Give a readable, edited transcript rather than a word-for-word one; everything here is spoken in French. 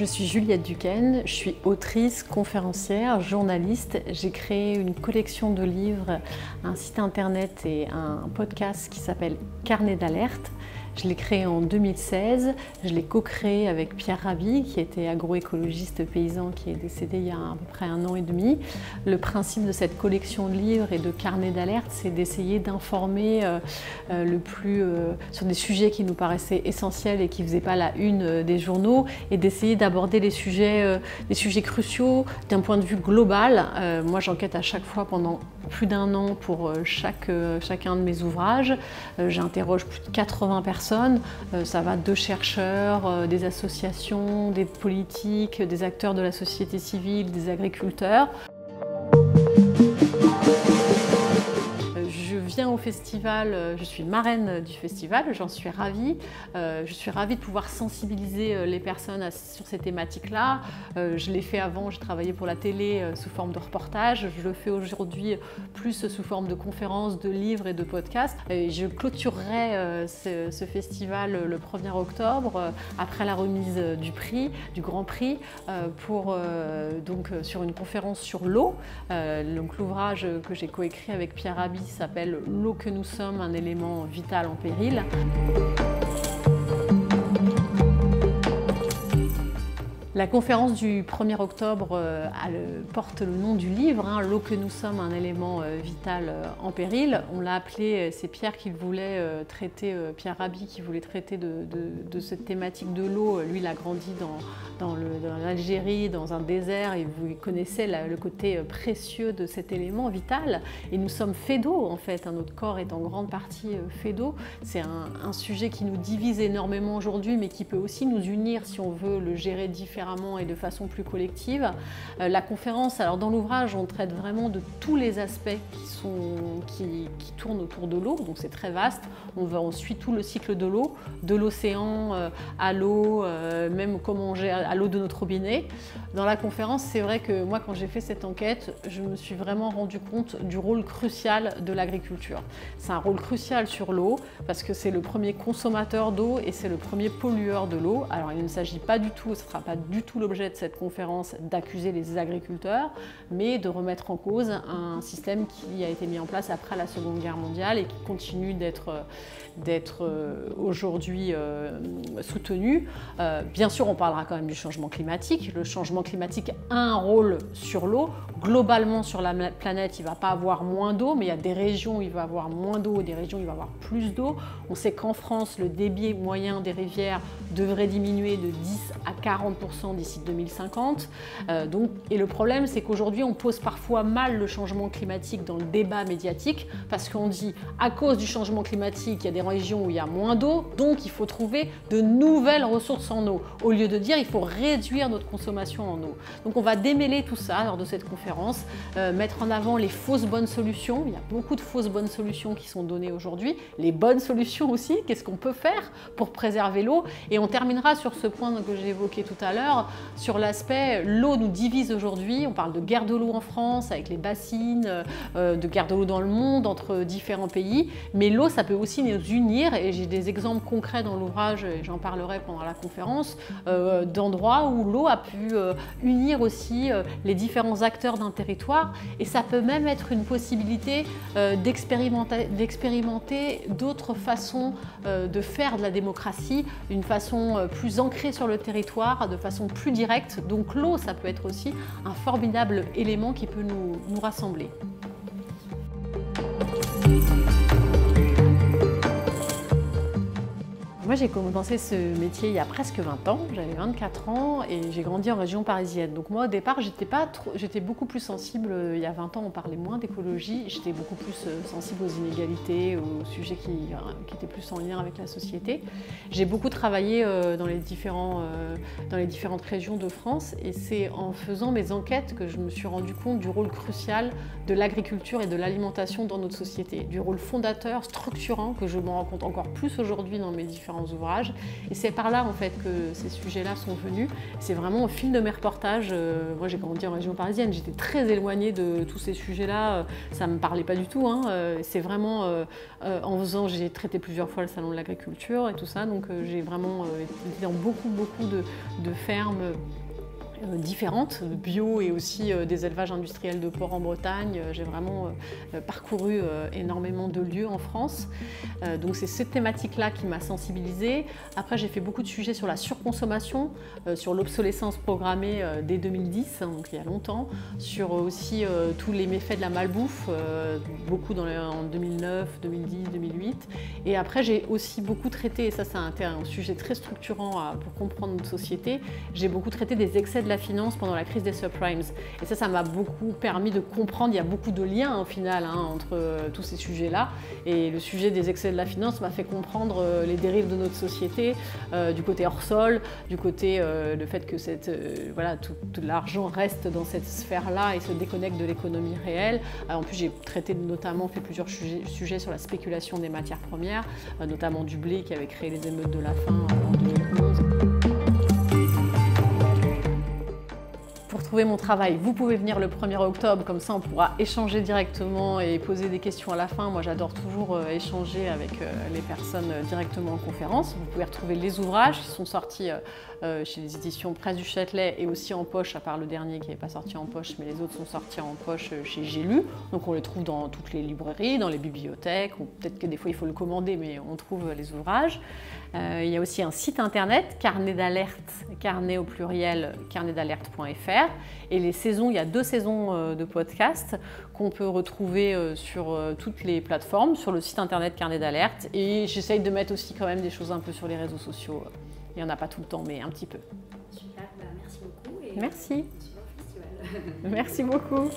Je suis Juliette Duquesne, je suis autrice, conférencière, journaliste. J'ai créé une collection de livres, un site internet et un podcast qui s'appelle Carnet d'alerte. Je l'ai créé en 2016, je l'ai co-créé avec Pierre Rabhi, qui était agroécologiste paysan, qui est décédé il y a à peu près 1 an et demi. Le principe de cette collection de livres et de carnet d'alerte, c'est d'essayer d'informer sur des sujets qui nous paraissaient essentiels et qui ne faisaient pas la une des journaux, et d'essayer d'aborder les sujets cruciaux d'un point de vue global. Moi, j'enquête à chaque fois pendant plus d'1 an pour chacun de mes ouvrages. J'interroge plus de 80 personnes. Ça va de chercheurs, des associations, des politiques, des acteurs de la société civile, des agriculteurs. Je viens au festival, je suis marraine du festival, j'en suis ravie. Je suis ravie de pouvoir sensibiliser les personnes sur ces thématiques-là. Je l'ai fait avant, j'ai travaillé pour la télé sous forme de reportage. Je le fais aujourd'hui plus sous forme de conférences, de livres et de podcasts. Et je clôturerai ce festival le 1er octobre, après la remise du Grand Prix, sur une conférence sur l'eau. L'ouvrage que j'ai coécrit avec Pierre Rabhi s'appelle « L'eau que nous sommes, un élément vital en péril ». La conférence du 1er octobre porte le nom du livre, hein, « L'eau que nous sommes, un élément vital en péril ». On l'a appelé, c'est Pierre qui voulait traiter, Pierre Rabhi qui voulait traiter de cette thématique de l'eau. Lui, il a grandi dans l'Algérie, dans un désert, et vous connaissez le côté précieux de cet élément vital. Et nous sommes faits d'eau, en fait, hein, notre corps est en grande partie fait d'eau. C'est un sujet qui nous divise énormément aujourd'hui, mais qui peut aussi nous unir si on veut le gérer différemment et de façon plus collective. La conférence, alors dans l'ouvrage, on traite vraiment de tous les aspects qui tournent autour de l'eau, donc c'est très vaste. On suit tout le cycle de l'eau, de l'océan à l'eau, même comment on gère à l'eau de notre robinet. Dans la conférence, c'est vrai que moi, quand j'ai fait cette enquête, je me suis vraiment rendu compte du rôle crucial de l'agriculture. C'est un rôle crucial sur l'eau, parce que c'est le premier consommateur d'eau et c'est le premier pollueur de l'eau. Alors il ne s'agit pas du tout, ce ne sera pas du tout l'objet de cette conférence d'accuser les agriculteurs, mais de remettre en cause un système qui a été mis en place après la Seconde Guerre mondiale et qui continue d'être aujourd'hui soutenu. Bien sûr, on parlera quand même du changement climatique. Le changement climatique a un rôle sur l'eau. Globalement, sur la planète, il ne va pas avoir moins d'eau, mais il y a des régions où il va avoir moins d'eau et des régions où il va avoir plus d'eau. On sait qu'en France, le débit moyen des rivières devrait diminuer de 10 à 40% d'ici 2050. Et le problème, c'est qu'aujourd'hui, on pose parfois mal le changement climatique dans le débat médiatique, parce qu'on dit à cause du changement climatique, il y a des régions où il y a moins d'eau, donc il faut trouver de nouvelles ressources en eau, au lieu de dire il faut réduire notre consommation en eau. Donc on va démêler tout ça lors de cette conférence, mettre en avant les fausses bonnes solutions. Il y a beaucoup de fausses bonnes solutions qui sont données aujourd'hui, les bonnes solutions aussi, qu'est-ce qu'on peut faire pour préserver l'eau. Et on terminera sur ce point que j'ai évoqué tout à l'heure, sur l'aspect l'eau nous divise aujourd'hui. On parle de guerre de l'eau en France avec les bassines, de guerre de l'eau dans le monde entre différents pays, mais l'eau, ça peut aussi nous unir, et j'ai des exemples concrets dans l'ouvrage, et j'en parlerai pendant la conférence, d'endroits où l'eau a pu unir aussi les différents acteurs d'un territoire, et ça peut même être une possibilité d'expérimenter d'autres façons de faire de la démocratie, d'une façon plus ancrée sur le territoire, de façon plus directe. Donc l'eau, ça peut être aussi un formidable élément qui peut nous rassembler. Moi, j'ai commencé ce métier il y a presque 20 ans, j'avais 24 ans et j'ai grandi en région parisienne. Donc moi, au départ, j'étais beaucoup plus sensible. Il y a 20 ans, on parlait moins d'écologie, j'étais beaucoup plus sensible aux inégalités, aux sujets qui étaient plus en lien avec la société. J'ai beaucoup travaillé dans les différentes régions de France, et c'est en faisant mes enquêtes que je me suis rendu compte du rôle crucial de l'agriculture et de l'alimentation dans notre société, du rôle fondateur, structurant, que je me rends compte encore plus aujourd'hui dans mes différents différents ouvrages. Et c'est par là en fait que ces sujets-là sont venus. C'est vraiment au fil de mes reportages. Moi j'ai grandi en région parisienne, j'étais très éloignée de tous ces sujets-là. Ça ne me parlait pas du tout. Hein. C'est vraiment en faisant, j'ai traité plusieurs fois le salon de l'agriculture et tout ça. Donc j'ai vraiment été dans beaucoup de fermes différentes, bio et aussi des élevages industriels de porc en Bretagne. J'ai vraiment parcouru énormément de lieux en France. Donc c'est cette thématique-là qui m'a sensibilisée. Après j'ai fait beaucoup de sujets sur la surconsommation, sur l'obsolescence programmée dès 2010, hein, donc il y a longtemps, sur aussi tous les méfaits de la malbouffe, beaucoup en 2009, 2010, 2008. Et après j'ai aussi beaucoup traité, et ça c'est un sujet très structurant pour comprendre notre société, j'ai beaucoup traité des excès de la finance pendant la crise des subprimes. Et ça m'a beaucoup permis de comprendre, il y a beaucoup de liens au final entre tous ces sujets-là. Et le sujet des excès de la finance m'a fait comprendre les dérives de notre société, du côté hors sol, du côté le fait que voilà, tout l'argent reste dans cette sphère-là et se déconnecte de l'économie réelle. En plus, j'ai traité notamment, fait plusieurs sujets sur la spéculation des matières premières, notamment du blé qui avait créé les émeutes de la faim en 2011. Pour trouver mon travail, vous pouvez venir le 1er octobre, comme ça on pourra échanger directement et poser des questions à la fin. Moi j'adore toujours échanger avec les personnes directement en conférence. Vous pouvez retrouver les ouvrages qui sont sortis chez les éditions Presse du Châtelet et aussi en poche, à part le dernier qui n'est pas sorti en poche, mais les autres sont sortis en poche chez J'ai lu. Donc on les trouve dans toutes les librairies, dans les bibliothèques, ou peut-être que des fois il faut le commander, mais on trouve les ouvrages. Il y a aussi un site internet, carnet d'alerte, carnet au pluriel, carnetdalerte.fr. Et les saisons, il y a 2 saisons de podcasts qu'on peut retrouver sur toutes les plateformes, sur le site internet Carnet d'alerte. Et j'essaye de mettre aussi quand même des choses un peu sur les réseaux sociaux. Il n'y en a pas tout le temps, mais un petit peu. Super, merci beaucoup. Et merci. super festival. Merci beaucoup.